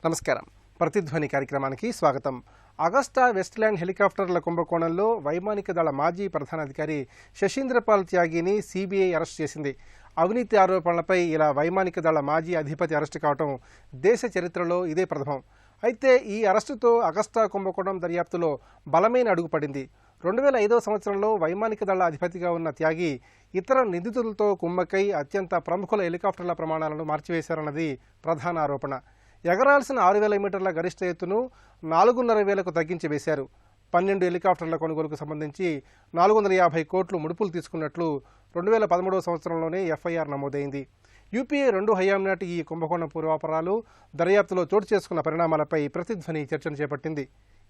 నమస్కారం. ప్రతిధ్వని కార్యక్రమానికి స్వాగతం. అగస్టా వెస్ట్‌ల్యాండ్ హెలికాప్టర్ల కుంభకోణంలో వైమానిక దళ మాజీ ప్రధానాధికారి శశీంద్రపాల్ త్యాగిని సీబీఐ అరెస్ట్ చేసింది. అవినీతి ఆరోపణలపై ఇలా వైమానిక దళ మాజీ అధిపతి అరెస్టు కావడం దేశ చరిత్రలో ఇదే ప్రథమం. అయితే ఈ అరెస్టుతో అగస్టా కుంభకోణం దర్యాప్తులో బలమైన అడుగు పడింది. 2005 సంవత్సరంలో వైమానిక దళ అధిపతిగా ఉన్న త్యాగి ఇతర నిందితులతో కుమ్మక్కై అత్యంత ప్రముఖుల హెలికాప్టర్ల ప్రమాణాలను మార్చివేశారన్నది ప్రధాన ఆరోపణ. ఎగరాల్సిన 6,000 మీటర్ల గరిష్ట ఎత్తును 4,500 తగ్గించి వేశారు. 12 హెలికాప్టర్ల కొనుగోలుకు సంబంధించి 450 కోట్లు ముడుపులు తీసుకున్నట్లు 2013 సంవత్సరంలోనే ఎఫ్ఐఆర్ నమోదైంది. యూపీఏ 2 హయాం నాటి ఈ కుంభకోణం పూర్వాపరాలు దర్యాప్తులో చోటు చేసుకున్న పరిణామాలపై ప్రతిధ్వని చర్చను చేపట్టింది.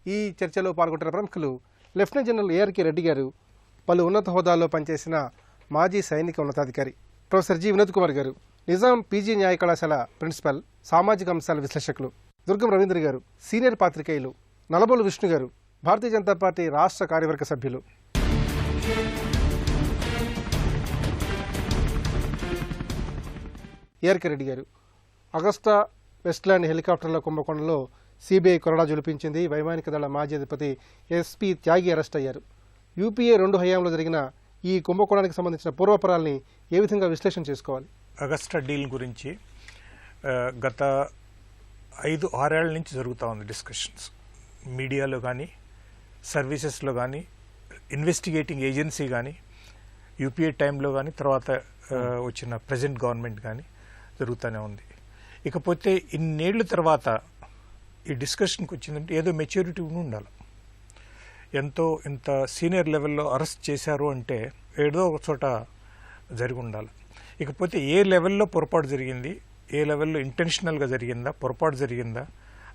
ఈ చర్చలో పాల్గొంటున్న ప్రముఖులు లెఫ్టినెంట్ జనరల్ ఏఆర్కే రెడ్డి గారు, పలు ఉన్నత హోదాల్లో పనిచేసిన మాజీ సైనిక ఉన్నతాధికారి ప్రొఫెసర్ జి వినోద్ కుమార్ గారు, నిజాం పీజీ న్యాయ కళాశాల ప్రిన్సిపల్, సామాజిక అంశాల విశ్లేషకులు దుర్గం రవీంద్ర గారు, సీనియర్ పాత్రికేయులు నలబోలు విష్ణు గారు, భారతీయ జనతా పార్టీ రాష్ట్ర కార్యవర్గ సభ్యులు. ఏఆర్కే రెడ్డి గారు, అగస్టా వెస్ట్‌ల్యాండ్ హెలికాప్టర్ల కుంభకోణంలో సీబీఐ కొరడా జులిపించింది. వైమానిక దళ మాజీ అధిపతి ఎస్పీ త్యాగి అరెస్ట్ అయ్యారు. యూపీఏ 2 హయాంలో జరిగిన ఈ కుంభకోణానికి సంబంధించిన పూర్వపరాల్ని ఏ విధంగా విశ్లేషణ చేసుకోవాలి? అగస్టా డీల్ గురించి గత 5-6 ఏళ్ల నుంచి జరుగుతూ ఉంది డిస్కషన్స్. మీడియాలో కానీ, సర్వీసెస్లో కానీ, ఇన్వెస్టిగేటింగ్ ఏజెన్సీ కానీ, యూపీఏ టైంలో కానీ, తర్వాత వచ్చిన ప్రజెంట్ గవర్నమెంట్ కానీ జరుగుతూనే ఉంది. ఇకపోతే ఇన్నేళ్ల తర్వాత ఈ డిస్కషన్కి వచ్చిందంటే ఏదో మెచ్యూరిటీ ఉండాలి. ఎంతో ఇంత సీనియర్ లెవెల్లో అరెస్ట్ చేశారు అంటే ఏదో ఒక చోట జరిగి ఉండాలి. ఇకపోతే ఏ లెవెల్లో పొరపాటు జరిగింది, ఏ లెవెల్లో ఇంటెన్షనల్గా జరిగిందా, పొరపాటు జరిగిందా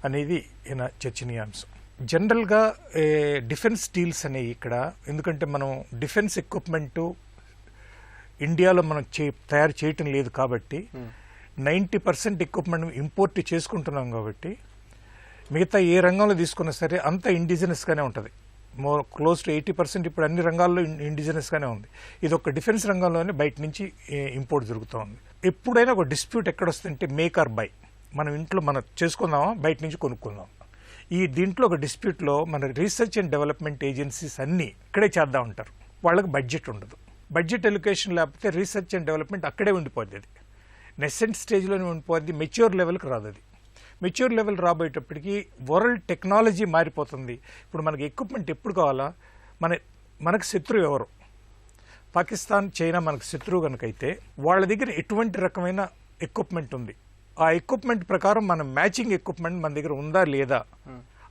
అనేది ఈయన చర్చనీయాంశం. జనరల్గా డిఫెన్స్ డీల్స్ అనేవి ఇక్కడ, ఎందుకంటే మనం డిఫెన్స్ ఎక్విప్మెంటు ఇండియాలో మనం తయారు చేయటం లేదు కాబట్టి 90% ఎక్విప్మెంట్ ఇంపోర్ట్ చేసుకుంటున్నాం కాబట్టి మిగతా ఏ రంగంలో తీసుకున్నా సరే అంత ఇండిజినస్గానే ఉంటుంది. మోర్ క్లోజ్ టు 80% ఇప్పుడు అన్ని రంగాల్లో ఇండిజినస్గానే ఉంది. ఇది ఒక డిఫెన్స్ రంగంలోనే బయట నుంచి ఇంపోర్ట్ జరుగుతూ ఉంది. ఎప్పుడైనా ఒక డిస్ప్యూట్ ఎక్కడ వస్తుందంటే మేక్ ఆర్ బై, మనం ఇంట్లో మనం చేసుకుందామా బయట నుంచి కొనుక్కుందాం. దీంట్లో ఒక డిస్ప్యూట్లో మన రీసెర్చ్ అండ్ డెవలప్మెంట్ ఏజెన్సీస్ అన్నీ ఇక్కడే చేద్దాం ఉంటారు. వాళ్ళకి బడ్జెట్ ఉండదు. బడ్జెట్ ఎలొకేషన్ లేకపోతే రీసెర్చ్ అండ్ డెవలప్మెంట్ అక్కడే ఉండిపోద్ది. అది నెసెంట్ స్టేజ్లోనే ఉండిపోద్ది, మెచ్యూర్ లెవెల్కి రాదు. అది మెచ్యూర్ లెవెల్ రాబోయేటప్పటికి వరల్డ్ టెక్నాలజీ మారిపోతుంది. ఇప్పుడు మనకి ఎక్విప్మెంట్ ఎప్పుడు కావాలా, మనకు శత్రువు ఎవరు? పాకిస్తాన్, చైనా మనకు శత్రువు కనుకైతే వాళ్ళ దగ్గర ఎటువంటి రకమైన ఎక్విప్మెంట్ ఉంది, ఆ ఎక్విప్మెంట్ ప్రకారం మన మ్యాచింగ్ ఎక్విప్మెంట్ మన దగ్గర ఉందా లేదా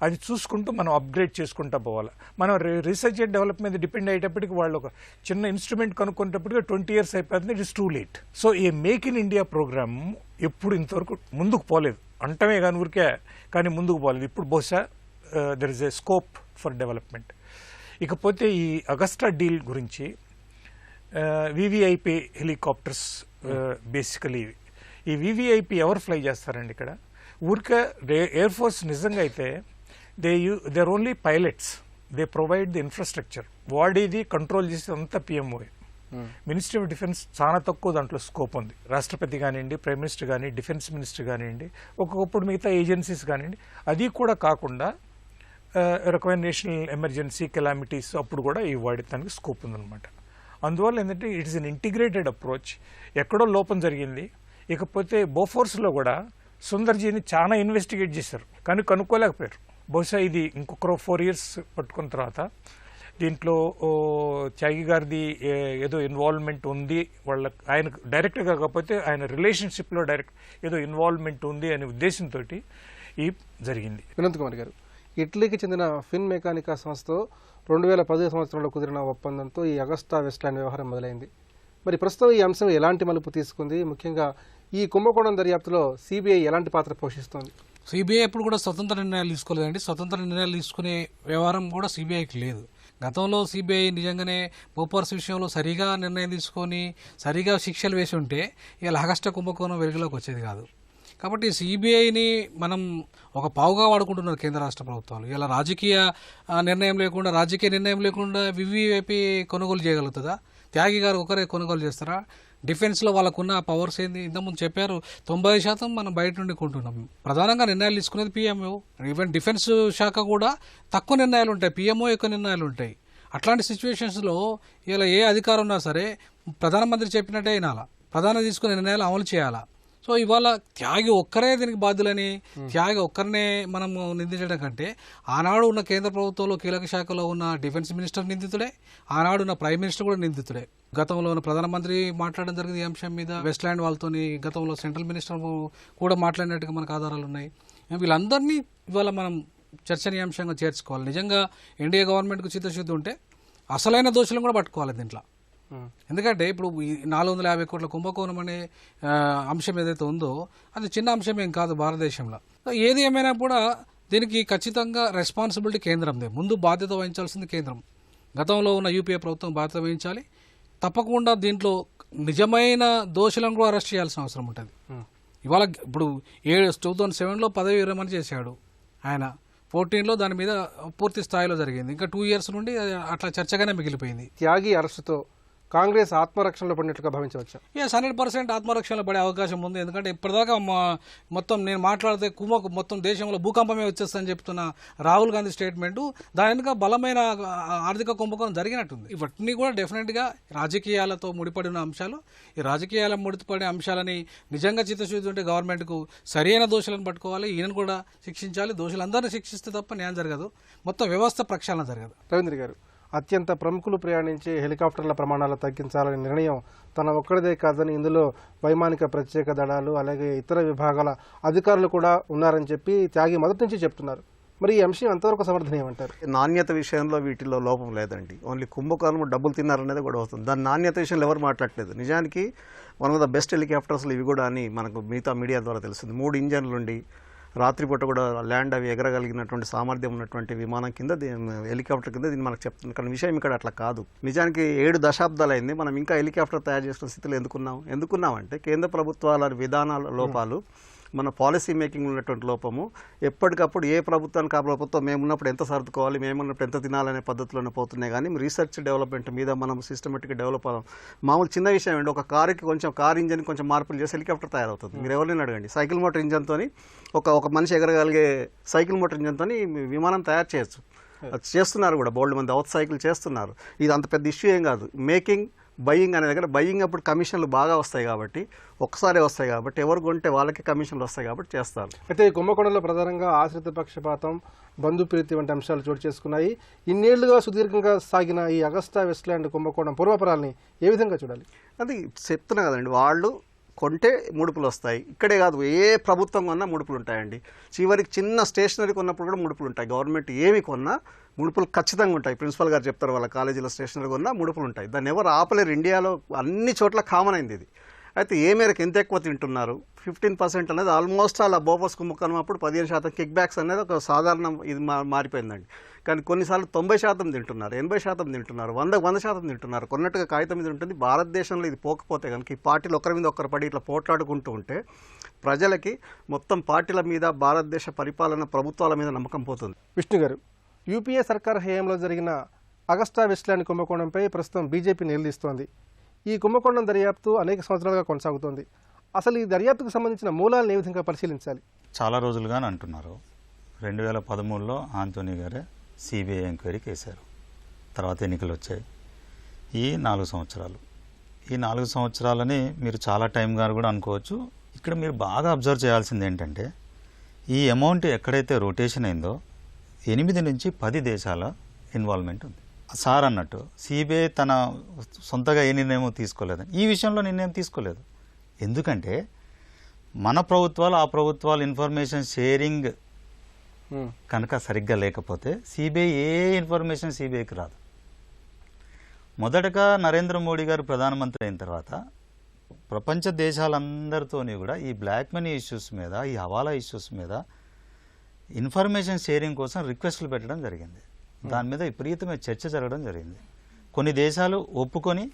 అది చూసుకుంటూ మనం అప్గ్రేడ్ చేసుకుంటూ పోవాలి. మనం రీసెర్చ్ అండ్ డెవలప్మెంట్ డిపెండ్ అయ్యేటప్పటికి వాళ్ళు ఒక చిన్న ఇన్స్ట్రుమెంట్ కనుక్కునేటప్పటికి 20 years అయిపోతుంది. It is too late. So ఈ మేక్ ఇన్ ఇండియా ప్రోగ్రామ్ ఎప్పుడు ఇంతవరకు ముందుకు పోలేదు అంటమే కానీ ఊరికే, కానీ ముందుకు పోలేదు. ఇప్పుడు బహుశా there is a scope for development. ఇకపోతే ఈ అగస్టా డీల్ గురించి వివిఐపి హెలికాప్టర్స్ బేసికలీ ఈ వివిఐపి ఎవరు ఫ్లై చేస్తారండి ఇక్కడ? ఊరికే ఎయిర్ ఫోర్స్ నిజంగా అయితే they are only pilots, they provide the infrastructure. వాడేది కంట్రోల్ చేసేది అంతా పిఎంఓ. మినిస్ట్రీ ఆఫ్ డిఫెన్స్ చాలా తక్కువ దాంట్లో స్కోప్ ఉంది. రాష్ట్రపతి కానివ్వండి, ప్రైమ్ మినిస్టర్ కానీ, డిఫెన్స్ మినిస్టర్ కానివ్వండి, ఒక్కొక్కప్పుడు మిగతా ఏజెన్సీస్ కానివ్వండి. అది కూడా కాకుండా రకమైన నేషనల్ ఎమర్జెన్సీ కెలామిటీస్ అప్పుడు కూడా ఈ వాడటానికి స్కోప్ ఉందన్నమాట. అందువల్ల ఏంటంటే it is an integrated approach. ఎక్కడో లోపం జరిగింది. ఇకపోతే బోఫోర్స్లో కూడా సుందర్జీని చాలా ఇన్వెస్టిగేట్ చేశారు కానీ కనుక్కోలేకపోయారు. బహుశా ఇది ఇంకొక 4 years పట్టుకున్న తర్వాత దీంట్లో త్యాగి గారిది ఏదో ఇన్వాల్వ్మెంట్ ఉంది, ఆయన డైరెక్ట్గా కాకపోతే ఆయన రిలేషన్షిప్లో డైరెక్ట్ ఏదో ఇన్వాల్వ్మెంట్ ఉంది అనే ఉద్దేశంతో ఈ జరిగింది. వినోద్ కుమార్ గారు, ఇటలీకి చెందిన ఫిన్ మెకానికా సంస్థతో 2010 సంవత్సరంలో కుదిరిన ఒప్పందంతో ఈ అగస్టా వెస్ట్‌ల్యాండ్ వ్యవహారం మొదలైంది. మరి ప్రస్తుతం ఈ అంశం ఎలాంటి మలుపు తీసుకుంది? ముఖ్యంగా ఈ కుంభకోణం దర్యాప్తులో సిబిఐ ఎలాంటి పాత్ర పోషిస్తోంది? సిబిఐ ఎప్పుడు కూడా స్వతంత్ర నిర్ణయాలు తీసుకోలేదండి. స్వతంత్ర నిర్ణయాలు తీసుకునే వ్యవహారం కూడా సిబిఐకి లేదు. గతంలో సిబిఐ నిజంగానే బోఫోర్స్ విషయంలో సరిగా నిర్ణయం తీసుకొని సరిగా శిక్షలు వేసి ఉంటే ఇలా అగస్టా కుంభకోణం వెలుగులోకి వచ్చేది కాదు. కాబట్టి సిబిఐని మనం ఒక పావుగా వాడుకుంటున్నారు కేంద్ర రాష్ట్ర ప్రభుత్వాలు. ఇలా రాజకీయ నిర్ణయం లేకుండా వివిఐపి కొనుగోలు చేయగలుగుతుందా? త్యాగి గారు ఒకరే కొనుగోలు చేస్తారా? డిఫెన్స్లో వాళ్ళకున్న పవర్స్ ఏంది ఇంతకుముందు చెప్పారు. 90% మనం బయట నుండి కొంటున్నాం. ప్రధానంగా నిర్ణయాలు తీసుకునేది పిఎంఓ. ఈవెన్ డిఫెన్స్ శాఖ కూడా తక్కువ నిర్ణయాలు ఉంటాయి, పిఎంఓ ఎక్కువ నిర్ణయాలు ఉంటాయి. అట్లాంటి సిచ్యువేషన్స్లో ఇలా ఏ అధికారం ఉన్నా సరే ప్రధానమంత్రి చెప్పినట్టే వినాలా, ప్రధాని తీసుకునే నిర్ణయాలు అమలు చేయాలా. సో ఇవాళ త్యాగి ఒక్కరే దీనికి బాధ్యులని, త్యాగి ఒక్కరినే మనము నిందించడం కంటే ఆనాడు ఉన్న కేంద్ర ప్రభుత్వంలో కీలక శాఖలో ఉన్న డిఫెన్స్ మినిస్టర్ నిందితుడే, ఆనాడు ఉన్న ప్రైమ్ మినిస్టర్ కూడా నిందితుడే. గతంలో ఉన్న ప్రధానమంత్రి మాట్లాడడం జరిగింది ఈ అంశం మీద, వెస్ట్లాండ్ వాళ్ళతోని గతంలో సెంట్రల్ మినిస్టర్ కూడా మాట్లాడినట్టుగా మనకు ఆధారాలు ఉన్నాయి. వీళ్ళందరినీ ఇవాళ మనం చర్చనీయాంశంగా చేర్చుకోవాలి. నిజంగా ఎన్డీఏ గవర్నమెంట్కు చిత్తశుద్ధి ఉంటే అసలైన దోషులను కూడా పట్టుకోవాలి దీంట్లో. ఎందుకంటే ఇప్పుడు ఈ 450 కోట్ల కుంభకోణం అనే అంశం ఏదైతే ఉందో అది చిన్న అంశం ఏం కాదు భారతదేశంలో. ఏది ఏమైనా కూడా దీనికి ఖచ్చితంగా రెస్పాన్సిబిలిటీ కేంద్రందే, ముందు బాధ్యత వహించాల్సింది కేంద్రం. గతంలో ఉన్న యూపీఏ ప్రభుత్వం బాధ్యత వహించాలి. తప్పకుండా దీంట్లో నిజమైన దోషులను కూడా అరెస్ట్ చేయాల్సిన అవసరం ఉంటుంది. ఇవాళ ఇప్పుడు 2007లో పదవి విరమణ చేశాడు ఆయన, 14లో దాని మీద పూర్తి స్థాయిలో జరిగింది. ఇంకా 2 years నుండి అట్లా చర్చగానే మిగిలిపోయింది. త్యాగి అరెస్టుతో కాంగ్రెస్ ఆత్మరక్షణలో పడినట్లుగా భావించవచ్చు. 100% ఆత్మరక్షణలో పడే అవకాశం ఉంది. ఎందుకంటే ఇప్పటిదాకా మొత్తం నేను మాట్లాడితే మొత్తం దేశంలో భూకంపమే వచ్చేస్తుందని చెప్తున్న రాహుల్ గాంధీ స్టేట్మెంట్, దాని వెనుక బలమైన ఆర్థిక కుంభకోణం జరిగినట్టుంది. ఇవన్నీ కూడా డెఫినెట్గా రాజకీయాలతో ముడిపడిన అంశాలు. ఈ రాజకీయాల ముడిపడే అంశాలని నిజంగా చిత్తశుద్ధి ఉంటే గవర్నమెంట్కు సరైన దోషులను పట్టుకోవాలి, ఈయనను కూడా శిక్షించాలి. దోషులందరినీ శిక్షిస్తే తప్ప న్యాయం జరగదు, మొత్తం వ్యవస్థ ప్రక్షాళన జరగదు. రవీంద్ర గారు, అత్యంత ప్రముఖులు ప్రయాణించే హెలికాప్టర్ల ప్రమాణాలు తగ్గించాలనే నిర్ణయం తన ఒక్కడిదే కాదని, ఇందులో వైమానిక ప్రత్యేక దళాలు అలాగే ఇతర విభాగాల అధికారులు కూడా ఉన్నారని చెప్పి త్యాగి మొదటి నుంచి చెప్తున్నారు. మరి ఈ అంశం ఎంతవరకు సమర్థనీయమంటారు? నాణ్యత విషయంలో వీటిలో లోపం లేదండి. ఓన్లీ కుంభకోణం డబ్బులు తిన్నారనేది కూడా వస్తుంది. దాని నాణ్యత విషయంలో ఎవరు మాట్లాడలేదు. నిజానికి వన్ ఆఫ్ ద బెస్ట్ హెలికాప్టర్స్లు ఇవి కూడా అని మనకు మిగతా మీడియా ద్వారా తెలుస్తుంది. 3 ఇంజన్లు ఉండి రాత్రిపూట కూడా ల్యాండ్ అవి ఎగరగలిగినటువంటి సామర్థ్యం ఉన్నటువంటి విమానం కింద హెలికాప్టర్ కింద దీన్ని మనకు చెప్తుంది. కానీ విషయం ఇక్కడ అట్లా కాదు. నిజానికి 7 దశాబ్దాలు అయింది, మనం ఇంకా హెలికాప్టర్ తయారు చేసిన స్థితిలో ఎందుకున్నామంటే కేంద్ర ప్రభుత్వాల విధానాల లోపాలు, మన పాలసీ మేకింగ్ ఉన్నటువంటి లోపము. ఎప్పటికప్పుడు ఏ ప్రభుత్వానికి ఆ ప్రభుత్వం మేమున్నప్పుడు ఎంత సర్దుకోవాలి, మేమున్నప్పుడు ఎంత తినాలనే పద్ధతిలోనే పోతున్నాయి. కానీ రీసెర్చ్ డెవలప్మెంట్ మీద మనం సిస్టమేటిక్గా డెవలప్ అవ్వం. మామూలు చిన్న విషయం ఏంటి, ఒక కారుకి కార్ ఇంజన్ కొంచెం మార్పులు చేసి హెలికాప్టర్ తయారవుతుంది. మీరు ఎవరైనా అడగండి, సైకిల్ మోటార్ ఇంజన్తో ఒక మనిషి ఎగరగలిగే సైకిల్ మోటార్ ఇంజన్తో విమానం తయారు చేయొచ్చు. అది చేస్తున్నారు కూడా, బోల్డ్ మంది అవుట్ సైకిల్ చేస్తున్నారు. ఇది అంత పెద్ద ఇష్యూ ఏం కాదు. మేకింగ్ బయ్యింగ్ అనే దగ్గర బయ్యింగ్ అప్పుడు కమిషన్లు బాగా వస్తాయి కాబట్టి, ఒక్కసారే వస్తాయి కాబట్టి, ఎవరు కొంటే వాళ్ళకి కమిషన్లు వస్తాయి కాబట్టి చేస్తారు. అయితే ఈ కుంభకోణంలో ప్రధానంగా ఆశ్రిత పక్షపాతం, బంధుప్రీతి వంటి అంశాలు చోటు చేసుకున్నాయి. ఇన్నేళ్లుగా సుదీర్ఘంగా సాగిన ఈ అగస్టా వెస్ట్లాండ్ కుంభకోణం పూర్వపరాల్ని ఏ విధంగా చూడాలి? అది చెప్తున్నా కదండి, వాళ్ళు కొంటే ముడుపులు వస్తాయి. ఇక్కడే కాదు, ఏ ప్రభుత్వం కొన్నా ముడుపులు ఉంటాయండి. చివరికి చిన్న స్టేషనరీ కొన్నప్పుడు కూడా ముడుపులు ఉంటాయి. గవర్నమెంట్ ఏమి కొన్నా ముడుపులు ఖచ్చితంగా ఉంటాయి. ప్రిన్సిపల్ గారు చెప్తారు, వాళ్ళ కాలేజీలో స్టేషనరీ కొన్నా ముడుపులు ఉంటాయి. దాన్ని ఎవరు ఆపలేరు. ఇండియాలో అన్ని చోట్ల కామన్ అయింది ఇది. అయితే ఏ మేరకు ఎంత ఎక్కువ తింటున్నారు, 15% అనేది ఆల్మోస్ట్ అలా బోఫర్స్ కుంభకోణం అప్పుడు 15% కిక్ బ్యాక్స్ అనేది ఒక సాధారణ ఇది మారిపోయిందండి. కానీ కొన్నిసార్లు 90% తింటున్నారు, 80% తింటున్నారు, 100% తింటున్నారు. కొన్నట్టుగా కాగితం మీద ఉంటుంది. భారతదేశంలో ఇది పోకపోతే కనుక ఈ పార్టీలు ఒకరి మీద ఒకరు పడి ఇట్లా పోట్లాడుకుంటూ ఉంటే ప్రజలకి మొత్తం పార్టీల మీద, భారతదేశ పరిపాలన ప్రభుత్వాల మీద నమ్మకం పోతుంది. విష్ణు గారు, యూపీఏ సర్కార్ హయాంలో జరిగిన అగస్టా వెస్ట్లాండ్ కుంభకోణంపై ప్రస్తుతం బీజేపీ నిలదీస్తోంది. ఈ కుంభకోణం దర్యాప్తు అనేక సంవత్సరాలుగా కొనసాగుతోంది. అసలు ఈ దర్యాప్తుకు సంబంధించిన మూలాలను ఏ విధంగా పరిశీలించాలి? చాలా రోజులుగానే అంటున్నారు. 2013లో ఆంటోనీ గారే సిబిఐ ఎంక్వైరీకి వేశారు. తర్వాత ఎన్నికలు వచ్చాయి. ఈ 4 సంవత్సరాలు, ఈ 4 సంవత్సరాలని మీరు చాలా టైం గారు కూడా అనుకోవచ్చు. ఇక్కడ మీరు బాగా అబ్జర్వ్ చేయాల్సింది ఏంటంటే, ఈ అమౌంట్ ఎక్కడైతే రొటేషన్ అయిందో 8 నుంచి 10 దేశాల ఇన్వాల్వ్మెంట్ ఉంది. సార్ అన్నట్టు సిబిఐ తన సొంతగా ఏ నిర్ణయం తీసుకోలేదని, ఈ విషయంలో నిర్ణయం తీసుకోలేదు. ఎందుకంటే మన ప్రభుత్వాలు, ఆ ప్రభుత్వాలు ఇన్ఫర్మేషన్ షేరింగ్ కనుక సరిగ్గా లేకపోతే సిబిఐ ఏ ఇన్ఫర్మేషన్ సిబిఐకి రాదు. మొదటగా నరేంద్ర మోడీ గారు ప్రధానమంత్రి అయిన తర్వాత ప్రపంచ దేశాలందరితోని కూడా ఈ బ్లాక్ మనీ ఇష్యూస్ మీద, ఈ హవాలా ఇష్యూస్ మీద ఇన్ఫర్మేషన్ షేరింగ్ కోసం రిక్వెస్ట్లు పెట్టడం జరిగింది. దాని మీద విపరీతమైన చర్చ జరగడం జరిగింది. కొన్ని దేశాలు ఒప్పుకొని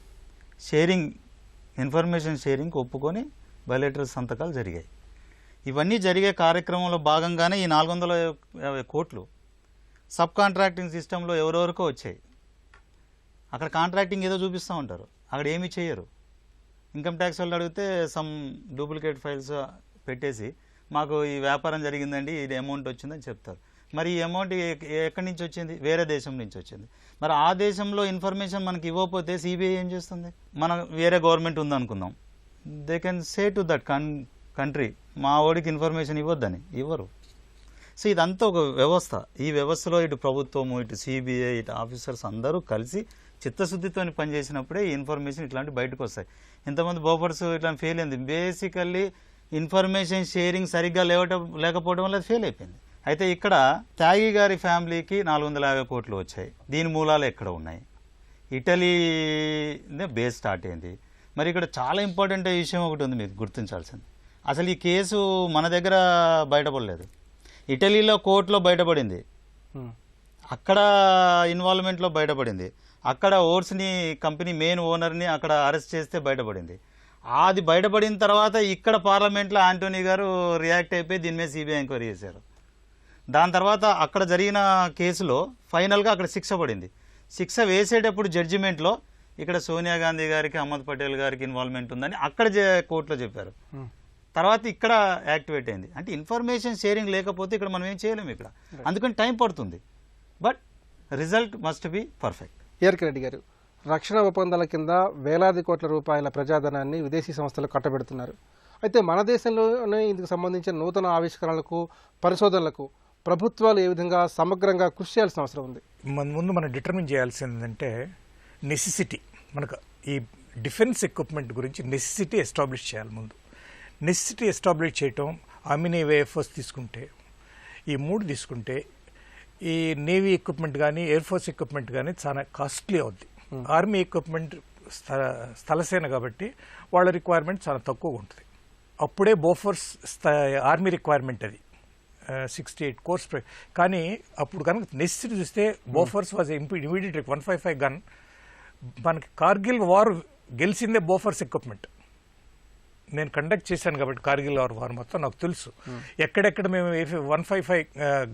ఇన్ఫర్మేషన్ షేరింగ్ ఒప్పుకొని బయలేటరల్ సంతకాలు జరిగాయి. ఇవన్నీ జరిగే కార్యక్రమంలో భాగంగానే ఈ 450 కోట్లు సబ్ కాంట్రాక్టింగ్ సిస్టంలో ఎవరెవరికో వచ్చాయి. అక్కడ కాంట్రాక్టింగ్ ఏదో చూపిస్తూ ఉంటారు, అక్కడ ఏమీ చేయరు. ఇన్కమ్ ట్యాక్స్ వాళ్ళు అడిగితే సమ్ డూప్లికేట్ ఫైల్స్ పెట్టేసి మాకు ఈ వ్యాపారం జరిగిందండి, ఇది అమౌంట్ వచ్చిందని చెప్తారు. మరి ఈ అమౌంట్ ఎక్కడి నుంచి వచ్చింది? వేరే దేశం నుంచి వచ్చింది. మరి ఆ దేశంలో ఇన్ఫర్మేషన్ మనకి ఇవ్వకపోతే సిబిఐ ఏం చేస్తుంది? మనం వేరే గవర్నమెంట్ ఉందనుకుందాం, they can say to that country మా ఓడికి ఇన్ఫర్మేషన్ ఇవ్వద్దని, ఇవ్వరు. సో ఇదంతా ఒక వ్యవస్థ. ఈ వ్యవస్థలో ఇటు ప్రభుత్వము, ఇటు సిబిఐ, ఇటు ఆఫీసర్స్ అందరూ కలిసి చిత్తశుద్ధితో పనిచేసినప్పుడే ఈ ఇన్ఫర్మేషన్ ఇట్లాంటి బయటకు వస్తాయి. ఇంతమంది బోఫర్స్ ఇట్లా ఫెయిల్ అయింది. బేసికల్లీ ఇన్ఫర్మేషన్ షేరింగ్ సరిగ్గా లేకపోవడం వల్ల ఫెయిల్ అయిపోయింది. అయితే ఇక్కడ త్యాగి గారి ఫ్యామిలీకి 450 కోట్లు వచ్చాయి. దీని మూలాలు ఎక్కడ ఉన్నాయి? ఇటలీ బేస్ స్టార్ట్ అయింది. మరి ఇక్కడ చాలా ఇంపార్టెంట్ విషయం ఒకటి ఉంది మీకు గుర్తించాల్సింది. అసలు ఈ కేసు మన దగ్గర బయటపడలేదు, ఇటలీలో కోర్టులో బయటపడింది, అక్కడ ఇన్వాల్వ్మెంట్లో బయటపడింది, అక్కడ ఓర్స్ని కంపెనీ మెయిన్ ఓనర్ని అక్కడ అరెస్ట్ చేస్తే బయటపడింది. అది బయటపడిన తర్వాత ఇక్కడ పార్లమెంట్లో ఆంటోనీ గారు రియాక్ట్ అయిపోయి దీని మీద సిబిఐ ఎంక్వైరీ చేశారు. దాని తర్వాత అక్కడ జరిగిన కేసులో ఫైనల్గా అక్కడ శిక్ష పడింది. శిక్ష వేసేటప్పుడు జడ్జిమెంట్లో ఇక్కడ సోనియా గాంధీ గారికి, అహ్మద్ పటేల్ గారికి ఇన్వాల్వ్మెంట్ ఉందని అక్కడ కోర్టులో చెప్పారు. తర్వాత ఇక్కడ యాక్టివేట్ అయింది. అంటే ఇన్ఫర్మేషన్ షేరింగ్ లేకపోతే ఇక్కడ మనం ఏం చేయలేము ఇక్కడ, అందుకని టైం పడుతుంది. But result must be perfect. ARK Reddy గారు, రక్షణ ఒప్పందాల కింద వేలాది కోట్ల రూపాయల ప్రజాధనాన్ని విదేశీ సంస్థలు కట్టబెడుతున్నారు. అయితే మన దేశంలోనే ఇందుకు సంబంధించిన నూతన ఆవిష్కరణలకు, పరిశోధనలకు ప్రభుత్వాలు ఏ విధంగా సమగ్రంగా కృషి చేయాల్సిన అవసరం ఉంది? ముందు మనం డిటర్మిన్ చేయాల్సింది ఏంటంటే నెసెసిటీ. మనకు ఈ డిఫెన్స్ ఎక్విప్మెంట్ గురించి నెసెసిటీ ఎస్టాబ్లిష్ చేయాలి. ముందు నెసెసిటీ ఎస్టాబ్లిష్ చేయటం, ఆర్మీ ఎయిర్ ఫోర్స్ తీసుకుంటే, ఈ 3 తీసుకుంటే ఈ నేవీ ఎక్విప్మెంట్ కానీ ఎయిర్ ఫోర్స్ ఎక్విప్మెంట్ కానీ చాలా కాస్ట్లీ అవుద్ది. ఆర్మీ ఎక్విప్మెంట్ స్థలసేన కాబట్టి వాళ్ళ రిక్వైర్మెంట్ చాలా తక్కువగా ఉంటుంది. అప్పుడే బోఫోర్స్ ఆర్మీ రిక్వైర్మెంట్ అది 68 కోర్స్. కానీ అప్పుడు కనుక నెసెసిటీ చూస్తే బోఫోర్స్ వాజ్ ఇమీడియట్ 155 గన్. మనకి కార్గిల్ వార్ గెలిచిందే బోఫోర్స్ ఎక్విప్మెంట్. నేను కండక్ట్ చేశాను కాబట్టి కార్గిల్ వార్ మొత్తం నాకు తెలుసు. ఎక్కడెక్కడ మేము 155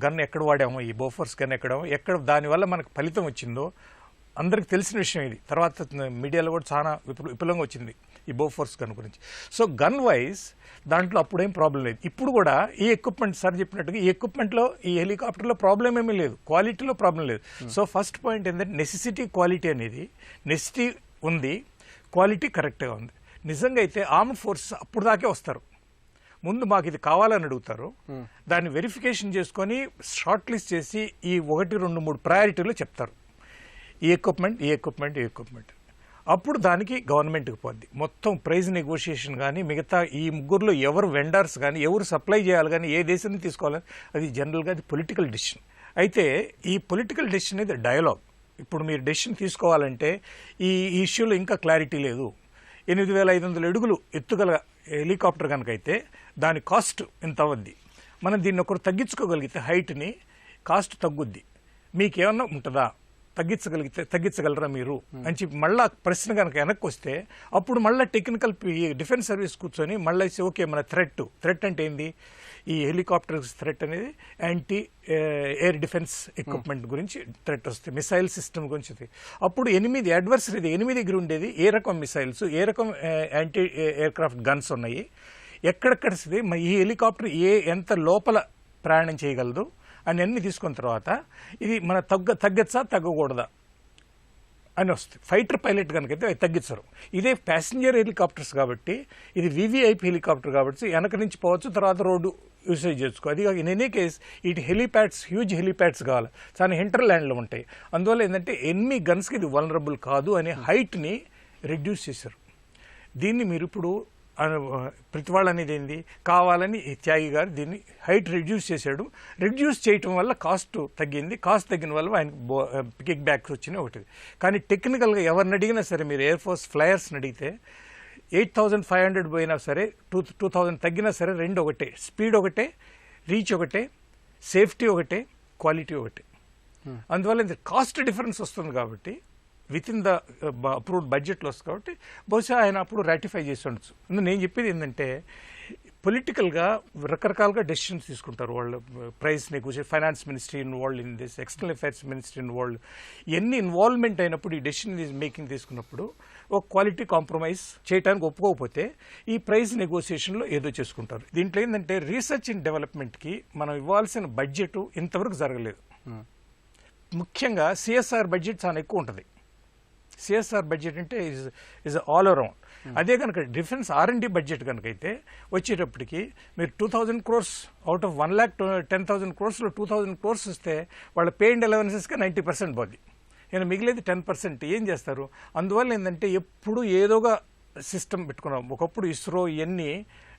గన్ ఎక్కడ వాడామో, ఈ బోఫోర్స్ గన్ ఎక్కడ దానివల్ల మనకు ఫలితం వచ్చిందో అందరికి తెలిసిన విషయం ఇది. తర్వాత మీడియాలో కూడా చాలా విపులంగా వచ్చింది ఈ బోఫోర్స్ గన్ గురించి. సో గన్ వైజ్ దాంట్లో అప్పుడేం ప్రాబ్లం లేదు. ఇప్పుడు కూడా ఈ ఎక్విప్మెంట్ సార్ చెప్పినట్టుగా ఈ ఎక్విప్మెంట్లో, ఈ హెలికాప్టర్లో ప్రాబ్లం ఏమీ లేదు, క్వాలిటీలో ప్రాబ్లం లేదు. సో ఫస్ట్ పాయింట్ ఏంటంటే నెసెసిటీ క్వాలిటీ అనేది, నెసెసిటీ ఉంది, క్వాలిటీ కరెక్ట్గా ఉంది. నిజంగా అయితే ఆర్మ్డ్ ఫోర్సెస్ అప్పుడు దాకే వస్తారు. ముందు మాకు ఇది కావాలని అడుగుతారు, దాన్ని వెరిఫికేషన్ చేసుకొని షార్ట్ లిస్ట్ చేసి ఈ 1, 2, 3 ప్రయారిటీలో చెప్తారు. ఈ ఎక్విప్మెంట్ అప్పుడు దానికి గవర్నమెంట్కి పోద్ది. మొత్తం ప్రైజ్ నెగోషియేషన్ కానీ, మిగతా ఈ ముగ్గురులో ఎవరు వెండర్స్ కానీ, ఎవరు సప్లై చేయాలి కానీ, ఏ దేశాన్ని తీసుకోవాలని, అది జనరల్గా అది పొలిటికల్ డెసిషన్. అయితే ఈ పొలిటికల్ డెసిషన్ అనేది డయలాగ్. ఇప్పుడు మీరు డెసిషన్ తీసుకోవాలంటే ఈ ఇష్యూలో ఇంకా క్లారిటీ లేదు. 8500 అడుగులు ఎత్తుగల హెలికాప్టర్ కనుక అయితే దాని కాస్ట్ ఎంత అవుద్ది. మనం దీన్ని ఒకరు తగ్గించుకోగలిగితే హైట్ని, కాస్ట్ తగ్గుద్ది. మీకేమన్నా ఉంటుందా, తగ్గించగలరా మీరు అని చెప్పి మళ్ళీ ప్రశ్న కనుక వెనక్కి వస్తే అప్పుడు మళ్ళీ టెక్నికల్ డిఫెన్స్ సర్వీస్ కూర్చొని మళ్ళీ ఓకే మన థ్రెట్ అంటే ఏంది, ఈ హెలికాప్టర్ థ్రెట్ అనేది యాంటీ ఎయిర్ డిఫెన్స్ ఎక్విప్మెంట్ గురించి థ్రెట్ వస్తుంది, మిసైల్ సిస్టమ్ గురించి. అప్పుడు 8 అడ్వర్సరీ 8 దగ్గర ఉండేది ఏ రకం మిసైల్స్, ఏ రకం యాంటీ ఎయిర్క్రాఫ్ట్ గన్స్ ఉన్నాయి, ఎక్కడెక్కడ ఈ హెలికాప్టర్ ఎంత లోపల ప్రయాణం చేయగలదు అని అన్ని తీసుకున్న తర్వాత ఇది మన తగ్గచ్చా తగ్గకూడదా అని వస్తుంది. ఫైటర్ పైలట్ కనుకైతే అవి తగ్గించరు. ఇదే ప్యాసింజర్ హెలికాప్టర్స్ కాబట్టి, ఇది వివిఐపి హెలికాప్టర్ కాబట్టి వెనక నుంచి పోవచ్చు, తర్వాత రోడ్డు యూసేజ్ చేసుకో. అది ఇన్ ఎనీ కేస్ ఇటు హెలిప్యాడ్స్, హ్యూజ్ హెలిప్యాడ్స్ కావాలి, చాలా hinter ల్యాండ్లో ఉంటాయి. అందువల్ల ఏంటంటే ఎన్ని గన్స్కి ఇది వల్నరబుల్ కాదు అనే హైట్ని రెడ్యూస్ చేశారు. దీన్ని మీరు ఇప్పుడు ప్రతివాళ్ళు అనేది ఏంది, కావాలని త్యాగి గారు దీన్ని హైట్ రెడ్యూస్ చేశాడు. రెడ్యూస్ చేయటం వల్ల కాస్ట్ తగ్గింది. కాస్ట్ తగ్గిన వల్ల ఆయనకు కిక్ బ్యాక్స్ వచ్చినాయి ఒకటి. కానీ టెక్నికల్గా ఎవరిని అడిగినా సరే, మీరు ఎయిర్ ఫోర్స్ ఫ్లయర్స్ని అడిగితే 8500 పోయినా సరే, 2000 తగ్గినా సరే, రెండు ఒకటే, స్పీడ్ ఒకటే, రీచ్ ఒకటే, సేఫ్టీ ఒకటే, క్వాలిటీ ఒకటే. అందువల్ల కాస్ట్ డిఫరెన్స్ వస్తుంది కాబట్టి విత్ ఇన్ ద అప్రూవ్డ్ బడ్జెట్లో వస్తుంది కాబట్టి బహుశా ఆయన అప్పుడు రాటిఫై చేసి ఉండొచ్చు. నేను చెప్పేది ఏంటంటే పొలిటికల్గా రకరకాలుగా డెసిషన్స్ తీసుకుంటారు. వాళ్ళు price negotiate, finance ministry involve in this, external affairs ministry involve, ఎన్ని ఇన్వాల్వ్మెంట్ అయినప్పుడు ఈ డెసిషన్ మేకింగ్ తీసుకున్నప్పుడు ఒక క్వాలిటీ కాంప్రమైజ్ చేయడానికి ఒప్పుకోకపోతే ఈ ప్రైస్ నెగోషియేషన్లో ఏదో చేసుకుంటారు. దీంట్లో ఏంటంటే రీసెర్చ్ అండ్ డెవలప్మెంట్కి మనం ఇవ్వాల్సిన బడ్జెట్ ఇంతవరకు జరగలేదు. ముఖ్యంగా సిఎస్ఆర్ బడ్జెట్ చాలా ఎక్కువ ఉంటుంది. సిఎస్ఆర్ బడ్జెట్ అంటే ఇస్ ఆల్ అరౌండ్. అదే కనుక డిఫెన్స్ R&D బడ్జెట్ కనుక అయితే వచ్చేటప్పటికి మీరు 2000 crores అవుట్ ఆఫ్ 1,10,000 crores లో 2,000 crores ఇస్తే వాళ్ళ పే అండ్ అలవెన్సెస్కి 90% పోద్ది. నేను మిగిలేదు 10% ఏం చేస్తారు? అందువల్ల ఏంటంటే ఎప్పుడు ఏదోగా సిస్టమ్ పెట్టుకున్నాం. ఒకప్పుడు ఇస్రో ఇవన్నీ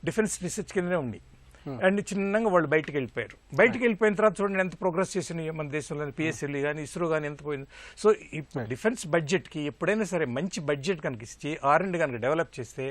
డిఫెన్స్ రీసెర్చ్ కిందనే ఉంది అండ్ చిన్నగా వాళ్ళు బయటకు వెళ్ళిపోయారు. బయటకు వెళ్ళిపోయిన తర్వాత చూడండి ఎంత ప్రోగ్రెస్ చేసినాయి మన దేశంలో, PSLE కానీ ఇస్రో కానీ ఎంత పోయింది. సో ఇప్పుడు డిఫెన్స్ బడ్జెట్కి ఎప్పుడైనా సరే మంచి బడ్జెట్ కనుక ఇచ్చి R&D కనుక డెవలప్ చేస్తే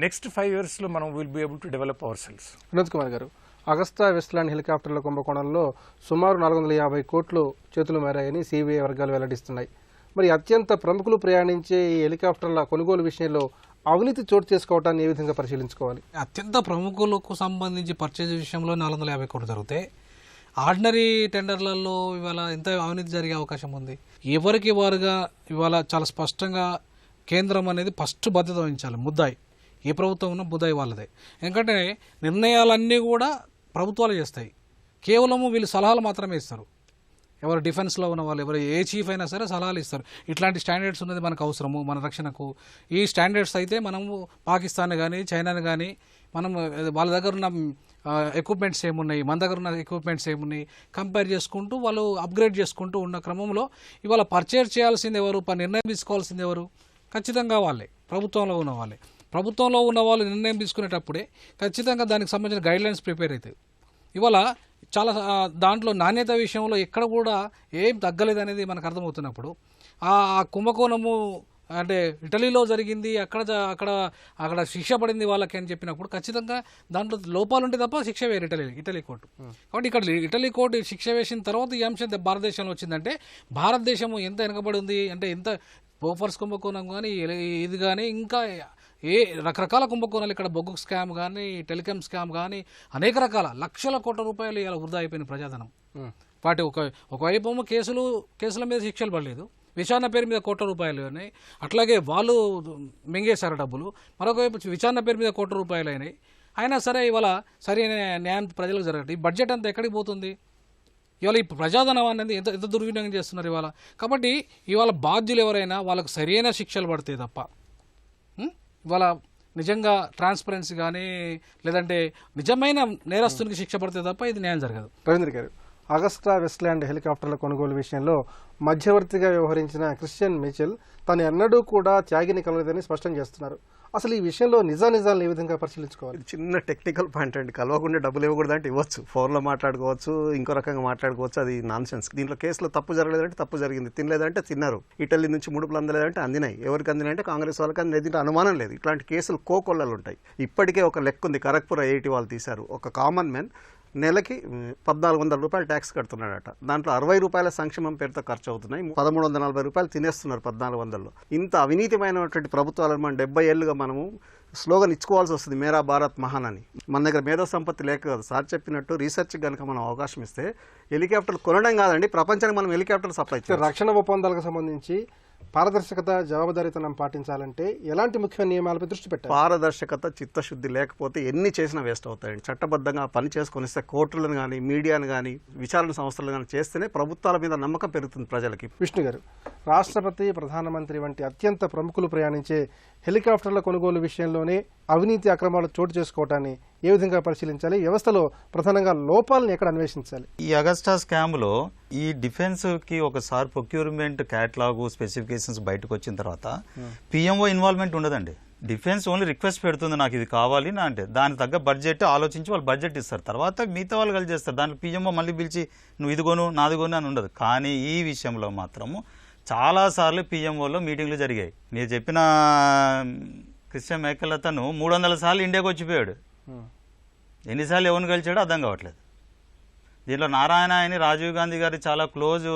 నెక్స్ట్ 5 yearsలో మనం will be able to develop our cells. Vinod Kumar గారు, అగస్టా వెస్ట్లాండ్ హెలికాప్టర్ల కుంభకోణంలో సుమారు 450 కోట్లు చేతులు మారాయని CBI వర్గాలు వెల్లడిస్తున్నాయి. మరి అత్యంత ప్రముఖులు ప్రయాణించే ఈ హెలికాప్టర్ల కొనుగోలు విషయంలో అవినీతి చోటు చేసుకోవటాన్ని ఏ విధంగా పరిశీలించుకోవాలి? అత్యంత ప్రముఖులకు సంబంధించి పర్చేజ్ విషయంలో 450 కోట్లు జరిగితే ఆర్డినరీ టెండర్లలో ఇవాళ ఎంత అవినీతి జరిగే అవకాశం ఉంది? ఎవరికి వారుగా ఇవాళ చాలా స్పష్టంగా కేంద్రం అనేది ఫస్ట్ బాధ్యత వహించాలి. ముద్దాయి ఏ ప్రభుత్వం ఉన్నా ముద్దాయి వాళ్ళదే. ఎందుకంటే నిర్ణయాలన్నీ కూడా ప్రభుత్వాలు చేస్తాయి, కేవలము వీళ్ళు సలహాలు మాత్రమే ఇస్తారు. ఎవరు డిఫెన్స్లో ఉన్న వాళ్ళు, ఎవరు ఏ చీఫ్ అయినా సరే సలహాలు ఇస్తారు. ఇట్లాంటి స్టాండర్డ్స్ ఉన్నది మనకు అవసరము మన రక్షణకు. ఈ స్టాండర్డ్స్ అయితే మనము పాకిస్తాన్ కానీ చైనాని కానీ మనం వాళ్ళ దగ్గర ఉన్న ఎక్విప్మెంట్స్ ఏమున్నాయి, మన దగ్గర ఉన్న ఎక్విప్మెంట్స్ ఏమున్నాయి కంపేర్ చేసుకుంటూ వాళ్ళు అప్గ్రేడ్ చేసుకుంటూ ఉన్న క్రమంలో ఇవాళ పర్చేజ్ చేయాల్సింది ఎవరు, నిర్ణయం తీసుకోవాల్సింది ఎవరు? ఖచ్చితంగా వాళ్ళే, ప్రభుత్వంలో ఉన్న వాళ్ళే. ప్రభుత్వంలో ఉన్న వాళ్ళు నిర్ణయం తీసుకునేటప్పుడే ఖచ్చితంగా దానికి సంబంధించిన గైడ్లైన్స్ ప్రిపేర్ అవుతాయి. ఇవాళ చాలా దాంట్లో నాణ్యత విషయంలో ఎక్కడ కూడా ఏం తగ్గలేదు అనేది మనకు అర్థమవుతున్నప్పుడు ఆ కుంభకోణము అంటే ఇటలీలో జరిగింది, అక్కడ శిక్ష పడింది వాళ్ళకి అని చెప్పినప్పుడు ఖచ్చితంగా దాంట్లో లోపాలు ఉంటే తప్ప శిక్ష వేరు ఇటలీ కోర్టు. కాబట్టి ఇక్కడ ఇటలీ కోర్టు శిక్ష వేసిన తర్వాత ఈ అంశం భారతదేశంలో వచ్చిందంటే భారతదేశం ఎంత వెనకబడి ఉంది అంటే, ఎంత బోఫర్స్ కుంభకోణం కానీ ఇది కానీ ఇంకా ఏ రకరకాల కుంభకోణాలు, ఇక్కడ బొగ్గు స్కామ్ కానీ టెలికాం స్కామ్ కానీ అనేక రకాల లక్షల కోట్ల రూపాయలు ఇలా వృధా అయిపోయిన ప్రజాధనం. వాటి ఒకవైపు కేసుల మీద శిక్షలు పడలేదు, విచారణ పేరు మీద కోట్ల రూపాయలు అయినాయి, అట్లాగే వాళ్ళు మింగేశారు డబ్బులు. మరొకవైపు విచారణ పేరు మీద కోట్ల రూపాయలు అయినాయి. అయినా సరే ఇవాళ సరైన న్యాయం ప్రజలకు జరగదు. ఈ బడ్జెట్ అంతా ఎక్కడికి పోతుంది? ఇవాళ ఈ ప్రజాధనం అనేది ఎంత దుర్వినియోగం చేస్తున్నారు ఇవాళ. కాబట్టి ఇవాళ బాధ్యులు ఎవరైనా వాళ్ళకు సరైన శిక్షలు పడతాయి తప్ప ఇవాళ నిజంగా ట్రాన్స్పరెన్సీ కానీ లేదంటే నిజమైన నేరస్తునికి శిక్ష పడితే తప్ప ఇది న్యాయం జరగదు. రవీంద్ర గారు, అగస్టా వెస్ట్లాండ్ హెలికాప్టర్ల కొనుగోలు విషయంలో మధ్యవర్తిగా వ్యవహరించిన క్రిస్టియన్ మిచెల్ తను ఎన్నడూ కూడా త్యాగిని కలవలేదని స్పష్టం చేస్తున్నారు. అసలు ఈ విషయంలో నిజాలను ఏ విధంగా పరిశీలించుకోవాలి? చిన్న టెక్నికల్ పాయింట్ అండి. కలవకుండా డబ్బులు ఇవ్వకూడదు అంటే ఇవ్వచ్చు, ఫోన్లో మాట్లాడుకోవచ్చు, ఇంకో రకంగా మాట్లాడుకోవచ్చు, అది నాన్ సెన్స్. దీంట్లో కేసులో తప్పు జరగలేదంటే తప్పు జరిగింది, తినలేదంటే తిన్నారు, ఇటలీ నుంచి ముడుపులు అందలేదంటే అందినాయి. ఎవరికి అందినాయంటే కాంగ్రెస్ వాళ్ళకి అందినాయి. దీంట్లో అనుమానం లేదు. ఇట్లాంటి కేసులు కోకొల్లలు ఉంటాయి. ఇప్పటికే ఒక లెక్క ఉంది, ఖరగ్పూర్ IIT వాళ్ళు తీశారు. ఒక కామన్ మ్యాన్ నెలకి 1,400 రూపాయలు ట్యాక్స్ కడుతున్నాడట. దాంట్లో 60 రూపాయల సంక్షేమం పేరుతో ఖర్చు అవుతున్నాయి, 1,340 రూపాయలు తినేస్తున్నారు 1400లో. ఇంత అవినీతిమైనటువంటి ప్రభుత్వాలను మనం 70 ఏళ్ళుగా మనము స్లోగన్ ఇచ్చుకోవాల్సి వస్తుంది, మేరా భారత్ మహాన్ అని. మన దగ్గర మేధో సంపత్తి లేక కాదు, సార్ చెప్పినట్టు రీసెర్చ్ కనుక మనం అవకాశం ఇస్తే హెలికాప్టర్లు కొనడం కాదండి, ప్రపంచానికి మనం హెలికాప్టర్లు సప్లై చేయాలి. రక్షణ ఒప్పందాలకు సంబంధించి పారదర్శకత, జవాబుదారీతనం పాటించాలంటే ఎలాంటి ముఖ్య నియమాలపై దృష్టి పెట్టాలి? పారదర్శకత, చిత్తశుద్ధి లేకపోతే ఎన్ని చేసినా వేస్ట్ అవుతాయండి. చట్టబద్ధంగా పని చేసుకొనిస్తే కోర్టులను కానీ మీడియాను కానీ విచారణ సంస్థలను కానీ చేస్తేనే ప్రభుత్వాల మీద నమ్మకం పెరుగుతుంది ప్రజలకి. విష్ణు గారు, రాష్ట్రపతి, ప్రధానమంత్రి వంటి అత్యంత ప్రముఖులు ప్రయాణించే హెలికాప్టర్ల కొనుగోలు విషయంలోనే అవినీతి అక్రమాలు చోటు చేసుకోవటాన్ని ఏ విధంగా పరిశీలించాలి? వ్యవస్థలో ప్రధానంగా లోపాలను ఎక్కడ అన్వేషించాలి? ఈ అగస్టా స్కామ్లో ఈ డిఫెన్స్కి ఒకసారి ప్రొక్యూర్మెంట్ క్యాటలాగు స్పెసిఫికేషన్స్ బయటకు వచ్చిన తర్వాత PMO ఇన్వాల్వ్మెంట్ ఉండదండి. డిఫెన్స్ ఓన్లీ రిక్వెస్ట్ పెడుతుంది, నాకు ఇది కావాలి నా అంటే దానికి తగ్గ బడ్జెట్ ఆలోచించి వాళ్ళు బడ్జెట్ ఇస్తారు. తర్వాత మిగతా వాళ్ళు కలిసి చేస్తారు. దాంట్లో PMO మళ్ళీ పిలిచి నువ్వు ఇది కొను నాది కొను అని ఉండదు. కానీ ఈ విషయంలో మాత్రము చాలాసార్లు PMOలో మీటింగ్లు జరిగాయి. మీరు చెప్పిన క్రిస్టియన్ మైకెల్ అతను 300 సార్లు ఇండియాకి వచ్చిపోయాడు. ఎన్నిసార్లు ఎవరిని కలిచాడో అర్థం కావట్లేదు. దీంట్లో నారాయణ అని రాజీవ్ గాంధీ గారి చాలా క్లోజ్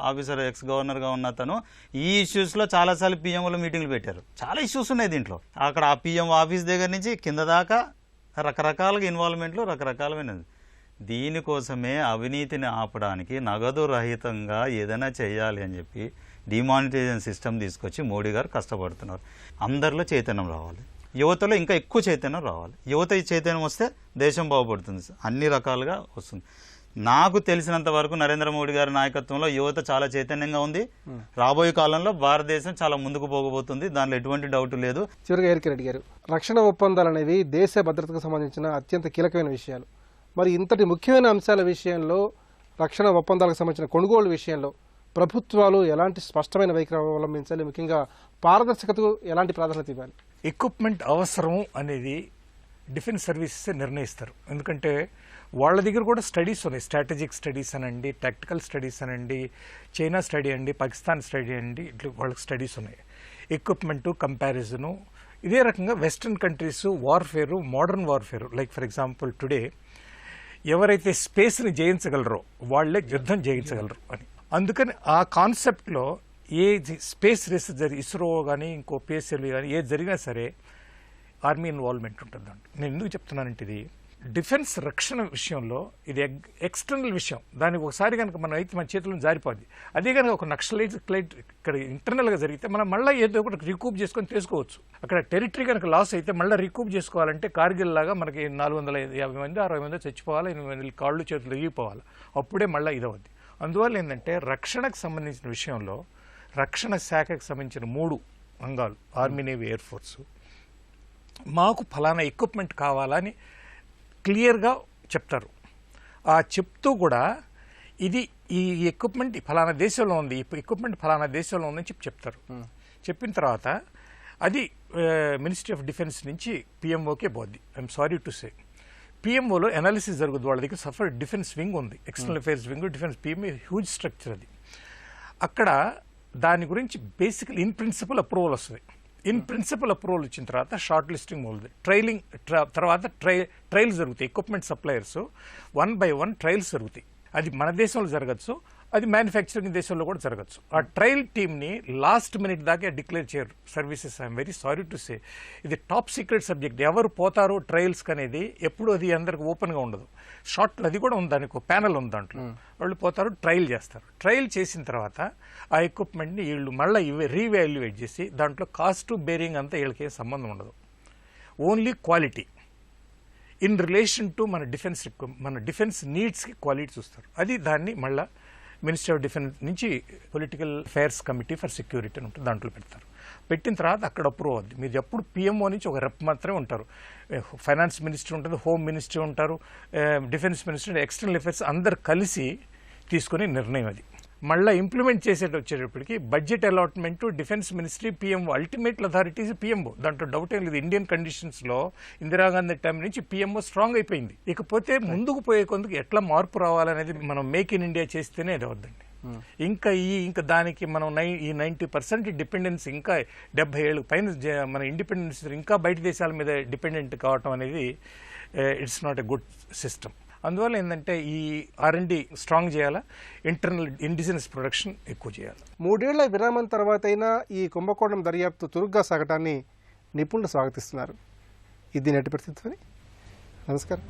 ఆఫీసర్, ఎక్స్ గవర్నర్గా ఉన్న అతను ఈ ఇష్యూస్లో చాలాసార్లు PMOలో మీటింగ్లు పెట్టారు. చాలా ఇష్యూస్ ఉన్నాయి దీంట్లో. అక్కడ ఆ PMO ఆఫీస్ దగ్గర నుంచి కింద దాకా రకరకాలుగా ఇన్వాల్వ్మెంట్లో రకరకాలమైనది. దీనికోసమే అవినీతిని ఆపడానికి నగదు రహితంగా ఏదైనా చేయాలి అని చెప్పి డిమానిటైజేషన్ సిస్టమ్ తీసుకొచ్చి మోడీ గారు కష్టపడుతున్నారు. అందరిలో చైతన్యం రావాలి, యువతలో ఇంకా ఎక్కువ చైతన్యం రావాలి. యువత ఈ చైతన్యం వస్తే దేశం బాగుపడుతుంది, అన్ని రకాలుగా వస్తుంది. నాకు తెలిసినంత వరకు నరేంద్ర మోడీ గారి నాయకత్వంలో యువత చాలా చైతన్యంగా ఉంది. రాబోయే కాలంలో భారతదేశం చాలా ముందుకు పోగబోతుంది, దానిలో ఎటువంటి డౌట్ లేదు. చివరిగా ఎరిక రెడ్డి గారు, రక్షణ ఒప్పందాలు అనేవి దేశ భద్రతకు సంబంధించిన అత్యంత కీలకమైన విషయాలు. మరి ఇంతటి ముఖ్యమైన అంశాల విషయంలో, రక్షణ ఒప్పందాలకు సంబంధించిన కొనుగోలు విషయంలో ప్రభుత్వాలు ఎలాంటి స్పష్టమైన వైఖరి అవలంబించాలి, ముఖ్యంగా పారదర్శకతకు ఎలాంటి ప్రాధాన్యత ఇవ్వాలి? ఎక్విప్మెంట్ అవసరం అనేది డిఫెన్స్ సర్వీసెస్ నిర్ణయిస్తారు. ఎందుకంటే వాళ్ళ దగ్గర కూడా స్టడీస్ ఉన్నాయి, స్ట్రాటజిక్ స్టడీస్ అనండి, టాక్టికల్ స్టడీస్ అనండి, చైనా స్టడీ అండి, పాకిస్తాన్ స్టడీ అండి, ఇట్లా వాళ్ళకి స్టడీస్ ఉన్నాయి. Equipment, comparison. ఇదే రకంగా western countries వార్ఫేరు, modern వార్ఫేరు, like for example today ఎవరైతే స్పేస్ని జయించగలరో వాళ్ళే యుద్ధం జయించగలరు అని. అందుకని ఆ కాన్సెప్ట్లో ఏ స్పేస్ రేస్ ఇస్రో కానీ ఇంకో పిఎస్ఎల్ కానీ ఏది జరిగినా సరే ఆర్మీ ఇన్వాల్వ్మెంట్ ఉంటుంది. నేను ఎందుకు చెప్తున్నానంటే ఇది డిఫెన్స్ రక్షణ విషయంలో ఇది ఎక్స్టర్నల్ విషయం. దానికి ఒకసారి కనుక మనం అయితే మన చేతులను జారిపోద్ది. అదే కనుక ఒక నక్సలైట్ ఇక్కడ ఇంటర్నల్గా జరిగితే మనం మళ్ళీ ఏదో ఒకటి రికూప్ చేసుకొని తీసుకోవచ్చు. అక్కడ టెరిటరీ కనుక లాస్ అయితే మళ్ళీ రికూప్ చేసుకోవాలంటే కార్గిల్ లాగా మనకి 450 మంది 60 మంది చచ్చిపోవాలి, 8 మంది కాళ్ళు చేతులు ఇరిగిపోవాలి, అప్పుడే మళ్ళీ ఇదవద్ది. అందువల్ల ఏంటంటే రక్షణకు సంబంధించిన విషయంలో రక్షణ శాఖకు సంబంధించిన 3 అంగాలు, ఆర్మీ, నేవీ, ఎయిర్ ఫోర్సు, మాకు ఫలానా ఎక్విప్మెంట్ కావాలని క్లియర్గా చెప్తారు. ఆ చెప్తూ కూడా ఇది ఈ ఎక్విప్మెంట్ ఫలానా దేశంలో ఉంది, ఈ ఎక్విప్మెంట్ ఫలానా దేశంలో ఉందని చెప్తారు. చెప్పిన తర్వాత అది మినిస్ట్రీ ఆఫ్ డిఫెన్స్ నుంచి పిఎంఓకే పోద్ది. ఐఎమ్ సారీ టు సే, పిఎంఓలో అనాలిసిస్ జరుగుతుంది. వాళ్ళ దగ్గర సఫర్ డిఫెన్స్ వింగ్ ఉంది, external affairs wing, defence PMA huge structure అది. అక్కడ దాని గురించి బేసికల్ ఇన్ ప్రిన్సిపల్ అప్రూవల్ వస్తుంది. ఇన్ ప్రిన్సిపల్ అప్రూవల్ వచ్చిన తర్వాత షార్ట్ లిస్టింగ్ మొదలుది, తర్వాత ట్రయల్స్ జరుగుతాయి. ఎక్విప్మెంట్ సప్లయర్స్ 1 by 1 ట్రయల్స్ జరుగుతాయి. అది మన దేశంలో జరగచ్చు, అది మ్యానుఫ్యాక్చరింగ్ దేశంలో కూడా జరగచ్చు. ఆ ట్రయల్ టీమ్ని లాస్ట్ మినిట్ దాకా డిక్లేర్ చేయరు services. I'm very sorry to సే, ఇది టాప్ సీక్రెట్ సబ్జెక్ట్. ఎవరు పోతారో ట్రయల్స్కి అనేది ఎప్పుడు అది అందరికి ఓపెన్గా ఉండదు. షార్ట్లో అది కూడా ఉంది, దానికి ప్యానల్ ఉంది, దాంట్లో వాళ్ళు పోతారు, ట్రయల్ చేస్తారు. ట్రయల్ చేసిన తర్వాత ఆ ఎక్విప్మెంట్ని వీళ్ళు మళ్ళీ రీవాల్యుయేట్ చేసి దాంట్లో కాస్ట్ బేరింగ్ అంతా వీళ్ళకి సంబంధం ఉండదు. Only quality in relation to మన డిఫెన్స్ నీడ్స్కి క్వాలిటీ చూస్తారు. అది దాన్ని మళ్ళీ మినిస్ట్రీ ఆఫ్ డిఫెన్స్ నుంచి political affairs committee for security అని ఉంటుంది, దాంట్లో పెడతారు. పెట్టిన తర్వాత అక్కడ అప్రూవ్ అవుద్ది. మీరు ఎప్పుడు పిఎంఓ నుంచి ఒక రెప్ మాత్రమే ఉంటారు. ఫైనాన్స్ మినిస్టర్ ఉంటుంది, హోమ్ మినిస్టర్ ఉంటారు, డిఫెన్స్ మినిస్టర్, ఎక్స్టర్నల్ అఫైర్స్ అందరు కలిసి తీసుకునే నిర్ణయం అది. మళ్ళీ ఇంప్లిమెంట్ వచ్చేటప్పటికి budget allotment defence ministry, PMO, ultimate authorities PMO, దాంట్లో డౌట్ ఏం లేదు. ఇండియన్ కండిషన్స్లో ఇందిరాగాంధీ టైం నుంచి పిఎంఓ స్ట్రాంగ్ అయిపోయింది. ఇకపోతే ముందుకు పోయే కొందుకు ఎట్లా మార్పు రావాలనేది మనం మేక్ ఇన్ ఇండియా చేస్తేనే అది అవద్దండి. ఇంకా దానికి మనం ఈ 90% డిపెండెన్స్, ఇంకా 70 ఏళ్ళ పైన మన ఇండిపెండెన్స్ ఇంకా బయట దేశాల మీద డిపెండెంట్ కావటం అనేది it's not a good system. అందువల్ల ఏంటంటే ఈ R&D స్ట్రాంగ్ చేయాలా, ఇంటర్నల్ ఇండిజినస్ ప్రొడక్షన్ ఎక్కువ చేయాలి. 3 ఏళ్ల విరామం తర్వాతైనా ఈ కుంభకోణం దర్యాప్తు చురుగ్గా సాగటాన్ని నిపుణులు స్వాగతిస్తున్నారు. ఇది నేటి పరిస్థితి. నమస్కారం.